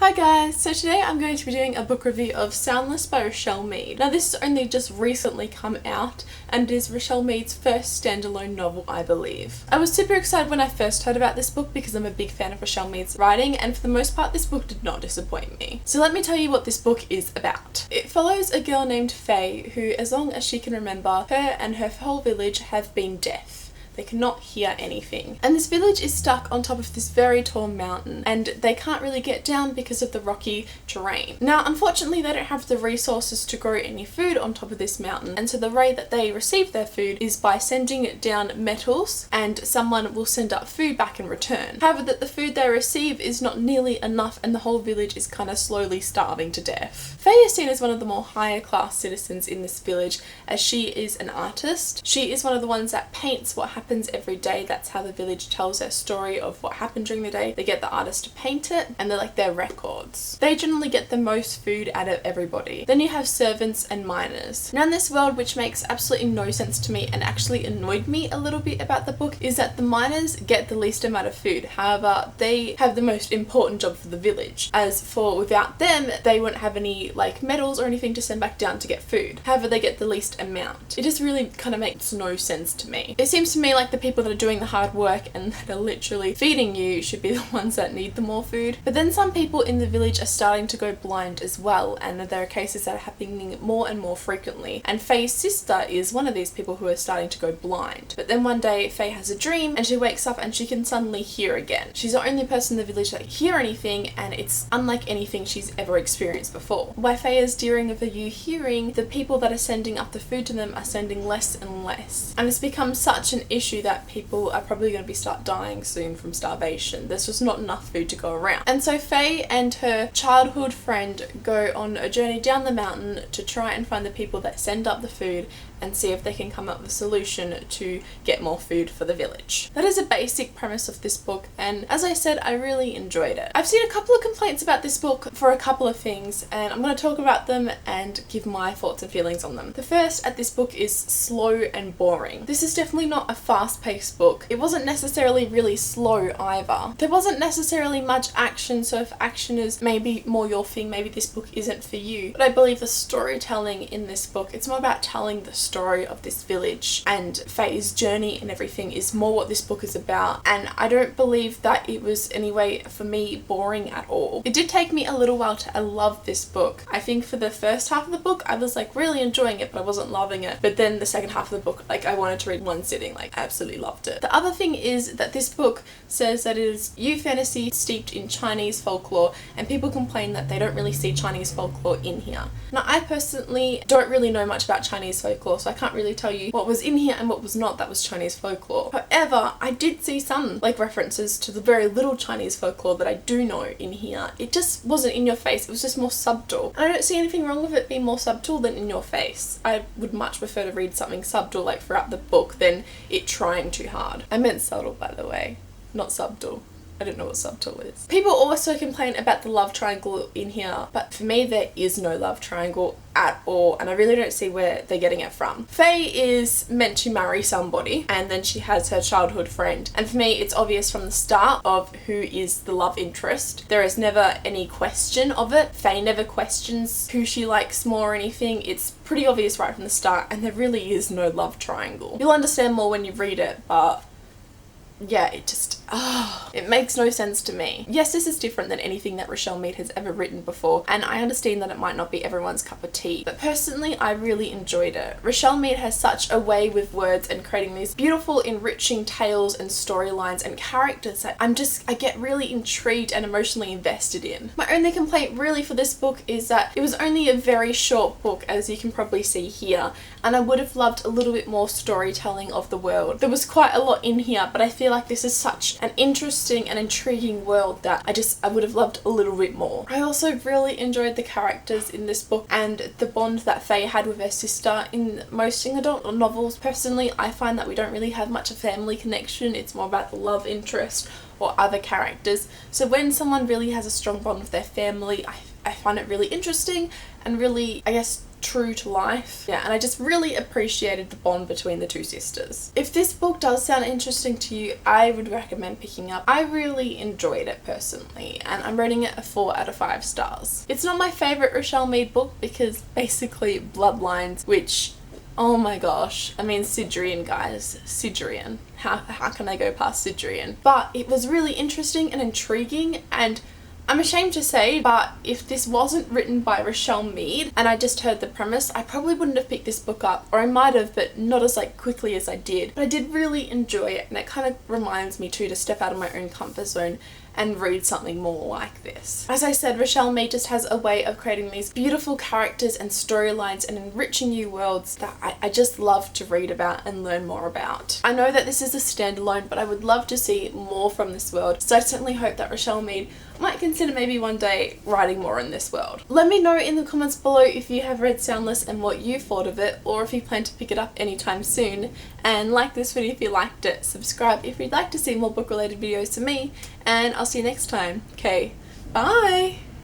Hi guys, so today I'm going to be doing a book review of Soundless by Richelle Mead. Now this has only just recently come out and it is Richelle Mead's first standalone novel, I believe. I was super excited when I first heard about this book because I'm a big fan of Richelle Mead's writing, and for the most part this book did not disappoint me. So let me tell you what this book is about. It follows a girl named Faye who, as long as she can remember, her and her whole village have been deaf. They cannot hear anything. And this village is stuck on top of this very tall mountain and they can't really get down because of the rocky terrain. Now, unfortunately, they don't have the resources to grow any food on top of this mountain, and so the way that they receive their food is by sending down metals and someone will send up food back in return. However, that the food they receive is not nearly enough and the whole village is kind of slowly starving to death. Faye is seen as one of the more higher class citizens in this village as she is an artist. She is one of the ones that paints what happens every day. That's how the village tells their story of what happened during the day. They get the artist to paint it and they're like their records. They generally get the most food out of everybody. Then you have servants and miners. Now in this world, which makes absolutely no sense to me and actually annoyed me a little bit about the book, is that the miners get the least amount of food. However, they have the most important job for the village. As for without them, they won't have any like metals or anything to send back down to get food. However, they get the least amount. It just really kind of makes no sense to me. It seems to me like the people that are doing the hard work and that are literally feeding you should be the ones that need the more food. But then some people in the village are starting to go blind as well, and there are cases that are happening more and more frequently. And Faye's sister is one of these people who are starting to go blind. But then one day Faye has a dream and she wakes up and she can suddenly hear again. She's the only person in the village that can hear anything, and it's unlike anything she's ever experienced before. While Faye is during of you hearing, the people that are sending up the food to them are sending less and less. And it's become such an issue that people are probably going to start dying soon from starvation. There's just not enough food to go around. And so Faye and her childhood friend go on a journey down the mountain to try and find the people that send up the food and see if they can come up with a solution to get more food for the village. That is a basic premise of this book, and as I said, I really enjoyed it. I've seen a couple of complaints about this book for a couple of things, and I'm going to talk about them and give my thoughts and feelings on them. The first at this book is slow and boring. This is definitely not a fast-paced book. It wasn't necessarily really slow either. There wasn't necessarily much action, so if action is maybe more your thing, maybe this book isn't for you. But I believe the storytelling in this book, it's more about telling the story of this village, and Faye's journey and everything is more what this book is about, and I don't believe that it was anyway for me boring at all. It did take me a little while to love this book. I think for the first half of the book I was like really enjoying it, but I wasn't loving it. But then the second half of the book, like I wanted to read one sitting, like I absolutely loved it. The other thing is that this book says that it is youth fantasy steeped in Chinese folklore, and people complain that they don't really see Chinese folklore in here. Now I personally don't really know much about Chinese folklore, so I can't really tell you what was in here and what was not that was Chinese folklore. However, I did see some like references to the very little Chinese folklore that I do know in here. It just wasn't in your face, it was just more subtle. And I don't see anything wrong with it being more subtle than in your face. I would much prefer to read something subtle like throughout the book than it trying too hard. I meant subtle, by the way, not subtle. I don't know what subtle is. People also complain about the love triangle in here, but for me there is no love triangle at all, and I really don't see where they're getting it from. Faye is meant to marry somebody, and then she has her childhood friend, and for me it's obvious from the start of who is the love interest. There is never any question of it. Faye never questions who she likes more or anything. It's pretty obvious right from the start, and there really is no love triangle. You'll understand more when you read it, but yeah, it just, it makes no sense to me. Yes, this is different than anything that Richelle Mead has ever written before, and I understand that it might not be everyone's cup of tea, but personally I really enjoyed it. Richelle Mead has such a way with words and creating these beautiful, enriching tales and storylines and characters that I get really intrigued and emotionally invested in. My only complaint really for this book is that it was only a very short book, as you can probably see here, and I would have loved a little bit more storytelling of the world. There was quite a lot in here, but I feel like this is such an interesting and intriguing world that I would have loved a little bit more. I also really enjoyed the characters in this book and the bond that Faye had with her sister. In most young adult novels, personally, I find that we don't really have much a family connection. It's more about the love interest or other characters. So when someone really has a strong bond with their family, I find it really interesting and really, I guess, true to life. Yeah, and I just really appreciated the bond between the two sisters. If this book does sound interesting to you, I would recommend picking up. I really enjoyed it personally, and I'm rating it a 4 out of 5 stars. It's not my favourite Richelle Mead book because basically Bloodlines, which, oh my gosh, I mean Sidrian, guys, Sidrian. How can I go past Sidrian? But it was really interesting and intriguing, and I'm ashamed to say, but if this wasn't written by Richelle Mead and I just heard the premise, I probably wouldn't have picked this book up, or I might have, but not as quickly as I did. But I did really enjoy it, and it kind of reminds me too to step out of my own comfort zone and read something more like this. As I said, Richelle Mead just has a way of creating these beautiful characters and storylines and enriching new worlds that I just love to read about and learn more about. I know that this is a standalone, but I would love to see more from this world, so I certainly hope that Richelle Mead might consider maybe one day writing more in this world. Let me know in the comments below if you have read Soundless and what you thought of it, or if you plan to pick it up anytime soon. And like this video if you liked it, subscribe if you'd like to see more book related videos to me, and I'll see you next time. Okay, bye!